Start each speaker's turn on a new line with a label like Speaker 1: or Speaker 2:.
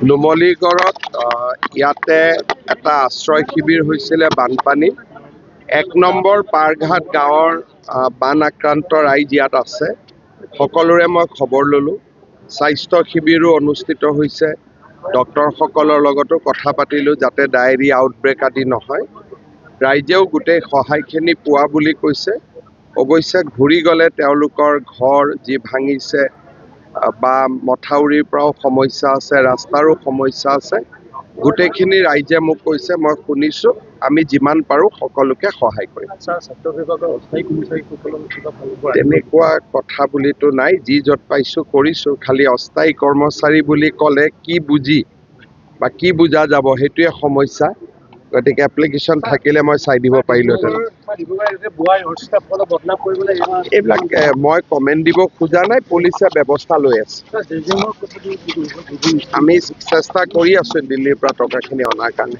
Speaker 1: নুমলীগড়ত ইয়াতে এটা আশ্ৰয় শিবিৰ হৈছিলে বানপানী 1 নম্বৰ পাৰঘাট গাঁৱৰ বান আক্ৰান্ত ৰাইজ ইয়াত আছে সকলোৰে মই খবৰ ললো স্বাস্থ্য শিবিৰো অনুষ্ঠিত হৈছে ডক্টৰসকলৰ লগতো কথা পাতিলো যাতে ডায়েৰিয়া আউটব্ৰেক আদি নহয় ৰাইজেও গোটেই সহায়খিনি পোৱা বুলি কৈছে অৱশ্যে ঘূৰি গলে তেওঁলোকৰ ঘৰ যি ভাঙিছে বা মথাউৰিৰ পৰাও সমস্যা আছে ৰাস্তাৰো সমস্যা আছে গোটেইখিনি ৰাইজে মোক কৈছে মই শুনিছো আমি যিমান পাৰো সকলোকে সহায় কৰিম তেনেকুৱা কথা বুলিতো নাই যি য'ত পাইছো কৰিছো খালি অস্থায়ী কৰ্মচাৰী বুলি ক'লে কি বুজি বা কি বুজা যাব সেইটোৱে সমস্যা গতিকে এপ্লিকেশ্যন থাকিলে মই চাই দিব পাৰিলোহেঁতেন এইবিলাক মই কমেণ্ট দিব খোজা নাই পুলিচে ব্যৱস্থা লৈ আছে আমি চেষ্টা কৰি আছো দিল্লীৰ পৰা টকাখিনি অনাৰ কাৰণে